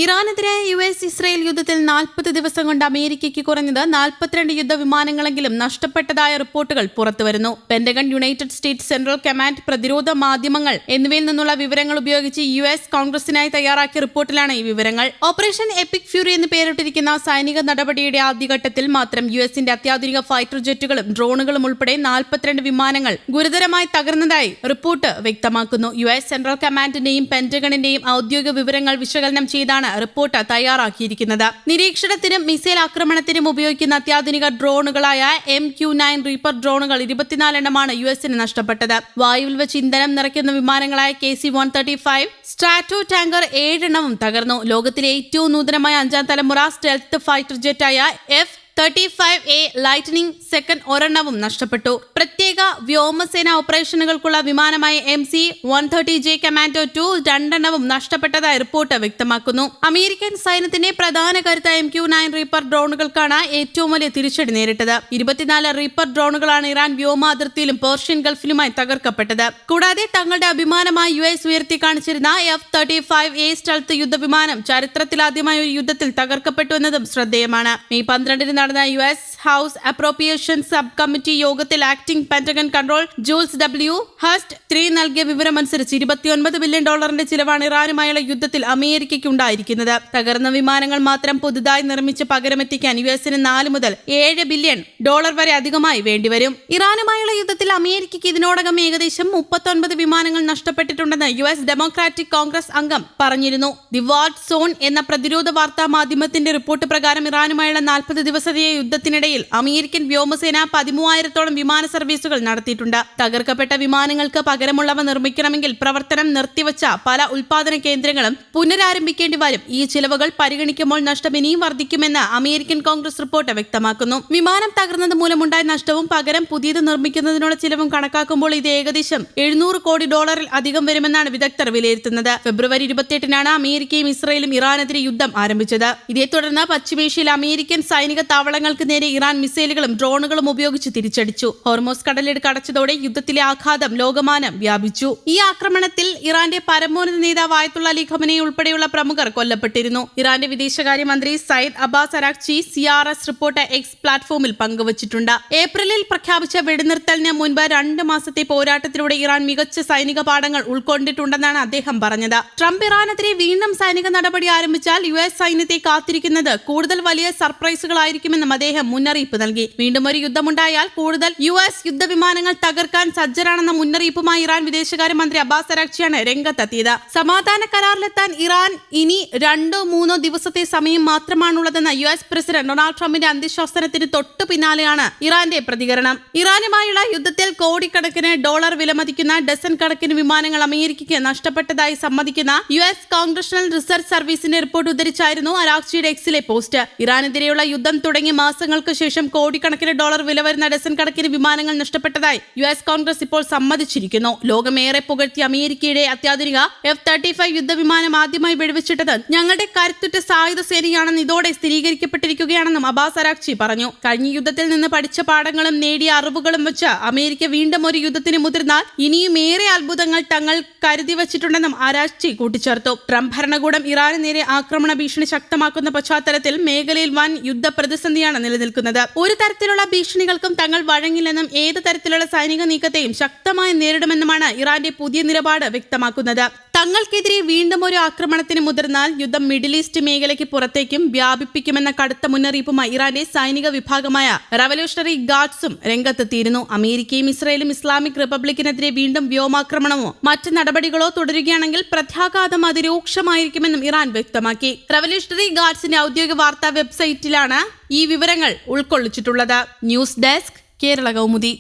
ഇറാനെതിരായ US-ഇസ്രയേൽ യുദ്ധത്തിൽ 40 ദിവസം കൊണ്ട് അമേരിക്കയ്ക്ക് കുറഞ്ഞത് 42 യുദ്ധവിമാനങ്ങളെങ്കിലും നഷ്ടപ്പെട്ടതായ റിപ്പോർട്ടുകൾ പുറത്തുവരുന്നു. Pentagon, United States central command, പ്രതിരോധ മാധ്യമങ്ങൾ എന്നിവയിൽ നിന്നുള്ള വിവരങ്ങൾ ഉപയോഗിച്ച് US കോൺഗ്രസിനായി തയ്യാറാക്കിയ റിപ്പോർട്ടിലാണ് ഈ വിവരങ്ങൾ. ഓപ്പറേഷൻ എപ്പിക് ഫ്യൂറി എന്ന് പേരിട്ടിരിക്കുന്ന സൈനിക നടപടിയുടെ ആദ്യഘട്ടത്തിൽ മാത്രം US-ന്റെ അത്യാധുനിക ഫൈറ്റർ ജെറ്റുകളും ഡ്രോണുകളും ഉൾപ്പെടെ 42 വിമാനങ്ങൾ ഗുരുതരമായി തകർന്നതായി റിപ്പോർട്ട് വ്യക്തമാക്കുന്നു. US സെൻട്രൽ കമാൻഡിന്റെയും പെന്റഗണിന്റെയും ഔദ്യോഗിക വിവരങ്ങൾ വിശകലനം ചെയ്താണ് റിപ്പോർട്ട് തയ്യാറാക്കിയിരിക്കുന്നത്. നിരീക്ഷണത്തിനും മിസൈൽ ആക്രമണത്തിനും ഉപയോഗിക്കുന്ന അത്യാധുനിക ഡ്രോണുകളായ MQ-9 റീപ്പർ ഡ്രോണുകൾ 24 എണ്ണമാണ് US-ന് നഷ്ടപ്പെട്ടത്. വായുവിൽ വെച്ച് ഇന്ധനം നിറയ്ക്കുന്ന വിമാനങ്ങളായ KC-135 സ്ട്രാറ്റോ ടാങ്കർ 7 എണ്ണവും തകർന്നു. ലോകത്തിലെ ഏറ്റവും നൂതനമായ 5ാം തലമുറ സ്റ്റെൽത്ത് ഫൈറ്റർ ജെറ്റായ F-35A ലൈറ്റനിംഗ് സെക്കൻഡ് ഒരെണ്ണവും നഷ്ടപ്പെട്ടു. പ്രത്യേക വ്യോമസേന ഓപ്പറേഷനുകൾക്കുള്ള വിമാനമായ MC-130J കമാൻഡോ 2 2 നഷ്ടപ്പെട്ടതായി റിപ്പോർട്ട് വ്യക്തമാക്കുന്നു. അമേരിക്കൻ സൈന്യത്തിന്റെ പ്രധാന കരുത്തായ MQ-9 റീപ്പർ ഡ്രോണുകൾക്കാണ് ഏറ്റവും വലിയ തിരിച്ചടി നേരിട്ടത്. 24 റീപ്പർ ഡ്രോണുകളാണ് ഇറാൻ വ്യോമ അതിർത്തിയിലും പേർഷ്യൻ ഗൾഫിലുമായി തകർക്കപ്പെട്ടത്. കൂടാതെ തങ്ങളുടെ അഭിമാനമായി US ഉയർത്തി കാണിച്ചിരുന്ന F-35A സ്റ്റെൽത്ത് യുദ്ധവിമാനം ചരിത്രത്തിലാദ്യമായ ഒരു യുദ്ധത്തിൽ തകർക്കപ്പെട്ടു എന്നതും ശ്രദ്ധേയമാണ്. മെയ് 12 നടന്ന US House Appropriation sub committee യോഗത്തിൽ acting Pentagon control Jules W. Hurst 3 നൽകിയ വിവരമനുസരിച്ച് $29 ബില്യൺ ചിലവാണ് ഇറാനുമായുള്ള യുദ്ധത്തിൽ അമേരിക്കയ്ക്ക് ഉണ്ടായിരിക്കുന്നത്. തകർന്ന വിമാനങ്ങൾ മാത്രം പുതുതായി നിർമ്മിച്ച് പകരമെത്തിക്കാൻ US-ന് 4 മുതൽ $7 ബില്യൺ വരെ അധികമായി വേണ്ടിവരും. ഇറാനുമായുള്ള യുദ്ധത്തിൽ അമേരിക്കയ്ക്ക് ഇതിനോടകം ഏകദേശം 39 വിമാനങ്ങൾ നഷ്ടപ്പെട്ടിട്ടുണ്ടെന്ന് US ഡെമോക്രാറ്റിക് കോൺഗ്രസ് അംഗം പറഞ്ഞിരുന്നു. ദി വാർ സോൺ എന്ന പ്രതിരോധ വാർത്താ മാധ്യമത്തിന്റെ റിപ്പോർട്ട് പ്രകാരം ഇറാനുമായുള്ള 40 ദിവസത്തെ യുദ്ധത്തിനിടയിൽ അമേരിക്കൻ വ്യോമസേന 13,000-ഓളം വിമാന സർവീസുകൾ നടത്തിയിട്ടുണ്ട്. തകർക്കപ്പെട്ട വിമാനങ്ങൾക്ക് പകരമുള്ളവ നിർമ്മിക്കണമെങ്കിൽ പ്രവർത്തനം നിർത്തിവച്ച പല ഉൽപാദന കേന്ദ്രങ്ങളും പുനരാരംഭിക്കേണ്ടി വരും. ഈ ചിലവുകൾ പരിഗണിക്കുമ്പോൾ നഷ്ടം ഇനിയും വർദ്ധിക്കുമെന്ന് അമേരിക്കൻ കോൺഗ്രസ് റിപ്പോർട്ട് വ്യക്തമാക്കുന്നു. വിമാനം തകർന്നത് മൂലമുണ്ടായ നഷ്ടവും പകരം പുതിയത് നിർമ്മിക്കുന്നതിനുള്ള ചിലവും കണക്കാക്കുമ്പോൾ ഇത് ഏകദേശം $700 കോടി അധികം വരുമെന്നാണ് വിദഗ്ധർ വിലയിരുത്തുന്നത്. ഫെബ്രുവരി 28-നാണ് അമേരിക്കയും ഇസ്രയേലും ഇറാനെതിരെ യുദ്ധം ആരംഭിച്ചത്. ഇതേ തുടർന്ന് പശ്ചിമേഷ്യയിൽ അമേരിക്കൻ സൈനിക താവളങ്ങൾക്ക് നേരെ ഇറാൻ മിസൈലുകളും ഡ്രോണുകളും ഉപയോഗിച്ച് തിരിച്ചടിച്ചു. ഹോർമോസ് കടലിടുക്ക് അടച്ചതോടെ യുദ്ധത്തിലെ ആഘാതം ലോകമാനം വ്യാപിച്ചു. ഈ ആക്രമണത്തിൽ ഇറാന്റെ പരമോന്നത നേതാവ് ആയത്തുള്ള അലി ഖമനേയി ഉൾപ്പെടെയുള്ള പ്രമുഖർ കൊല്ലപ്പെട്ടിരുന്നു. ഇറാന്റെ വിദേശകാര്യമന്ത്രി Sayyid Abbas Araghchi CRS report X പ്ലാറ്റ്ഫോമിൽ പങ്കുവച്ചിട്ടുണ്ട്. ഏപ്രിലിൽ പ്രഖ്യാപിച്ച വെടിനിർത്തലിന് മുൻപ് 2 മാസത്തെ പോരാട്ടത്തിലൂടെ ഇറാൻ മികച്ച സൈനിക പാഠങ്ങൾ ഉൾക്കൊണ്ടിട്ടുണ്ടെന്നാണ് അദ്ദേഹം പറഞ്ഞത്. ട്രംപ് ഇറാനെതിരെ വീണ്ടും സൈനിക നടപടി ആരംഭിച്ചാൽ US സൈന്യത്തെ കാത്തിരിക്കുന്നത് കൂടുതൽ വലിയ സർപ്രൈസുകളായിരിക്കുമെന്നും അദ്ദേഹം മുന്നറിയിപ്പ് നൽകി. വീണ്ടും ഒരു യുദ്ധമുണ്ടായാൽ കൂടുതൽ US യുദ്ധവിമാനങ്ങൾ തകർക്കാൻ സജ്ജരാണെന്ന മുന്നറിയിപ്പുമായി ഇറാൻ വിദേശകാര്യമന്ത്രി അബ്ബാസ് അരാഗ്ചിയാണ് രംഗത്തെത്തിയത്. സമാധാന കരാറിലെത്താൻ ഇറാൻ ഇനി 2-3 ദിവസത്തെ സമയം മാത്രമാണുള്ളതെന്ന US പ്രസിഡന്റ് ഡൊണാൾഡ് ട്രംപിന്റെ അന്ത്യശാസനത്തിന് തൊട്ടു പിന്നാലെയാണ് ഇറാന്റെ പ്രതികരണം. ഇറാനുമായുള്ള യുദ്ധത്തിൽ കോടിക്കണക്കിന് ഡോളർ വിലമതിക്കുന്ന ഡസൻ കണക്കിന് വിമാനങ്ങൾ അമേരിക്കയ്ക്ക് നഷ്ടപ്പെട്ടതായി സമ്മതിക്കുന്ന US കോൺഗ്രഷണൽ റിസർച്ച് സർവീസിന്റെ റിപ്പോർട്ട് ഉദ്ധരിച്ചായിരുന്നു അരാഗ്ചിയുടെ എക്സിലെ പോസ്റ്റ്. ഇറാനെതിരെയുള്ള യുദ്ധം തുടങ്ങിയ മാസങ്ങൾക്ക് ശേഷം കോടിക്കണക്കിന് ഡോളർ വില വരുന്ന ഡസൻ കണക്കിന് വിമാനങ്ങൾ നഷ്ടപ്പെട്ടതായി US കോൺഗ്രസ് ഇപ്പോൾ സമ്മതിച്ചിരിക്കുന്നു. ലോകമേറെ പുകഴ്ത്തിയ അമേരിക്കയുടെ അത്യാധുനിക F-35 യുദ്ധവിമാനം ആദ്യമായി വെടിവെച്ചിട്ടത് ഞങ്ങളുടെ കരുത്തുറ്റ സായുധ സേനയാണെന്ന് ഇതോടെ സ്ഥിരീകരിക്കപ്പെട്ടിരിക്കുകയാണെന്നും അബ്ബാസ് അരാഗ്ചി പറഞ്ഞു. കഴിഞ്ഞ യുദ്ധത്തിൽ നിന്ന് പഠിച്ച പാഠങ്ങളും നേടിയ അറിവുകളും വെച്ച് അമേരിക്ക വീണ്ടും ഒരു യുദ്ധത്തിന് മുതിർന്നാൽ ഇനിയും ഏറെ അത്ഭുതങ്ങൾ തങ്ങൾ കരുതി വച്ചിട്ടുണ്ടെന്നും അരാഗ്ചി കൂട്ടിച്ചേർത്തു. ട്രംപ് ഭരണകൂടം ഇറാന് നേരെ ആക്രമണ ഭീഷണി ശക്തമാക്കുന്ന പശ്ചാത്തലത്തിൽ മേഖലയിൽ വൻ യുദ്ധ പ്രതിസന്ധിയാണ് നിലനിൽക്കുന്നത്. ഒരു തരത്തിലുള്ള ഭീഷണികൾക്കും തങ്ങൾ വഴങ്ങില്ലെന്നും ഏത് തരത്തിലുള്ള സൈനിക നീക്കത്തെയും ശക്തമായി നേരിടുമെന്നുമാണ് ഇറാന്റെ പുതിയ നിലപാട് വ്യക്തമാക്കുന്നത്. തങ്ങൾക്കെതിരെ വീണ്ടും ഒരു ആക്രമണത്തിന് മുതിർന്നാൽ യുദ്ധം മിഡിൽ ഈസ്റ്റ് മേഖലയ്ക്ക് പുറത്തേക്കും വ്യാപിപ്പിക്കുമെന്ന കടുത്ത മുന്നറിയിപ്പുമായി ഇറാന്റെ സൈനിക വിഭാഗമായ റവല്യൂഷണറി ഗാർഡ്സും രംഗത്തെത്തിയിരുന്നു. അമേരിക്കയും ഇസ്രയേലും ഇസ്ലാമിക് റിപ്പബ്ലിക്കിനെതിരെ വീണ്ടും വ്യോമാക്രമണമോ മറ്റ് നടപടികളോ തുടരുകയാണെങ്കിൽ പ്രത്യാഘാതം അതിരൂക്ഷമായിരിക്കുമെന്നും ഇറാൻ വ്യക്തമാക്കി. റവല്യൂഷണറി ഗാർഡ്സിന്റെ ഔദ്യോഗിക വാർത്താ വെബ്സൈറ്റിലാണ് ഈ വിവരങ്ങൾ ഉൾക്കൊള്ളിച്ചിട്ടുള്ളത്. News desk, Kerala Kaumudi.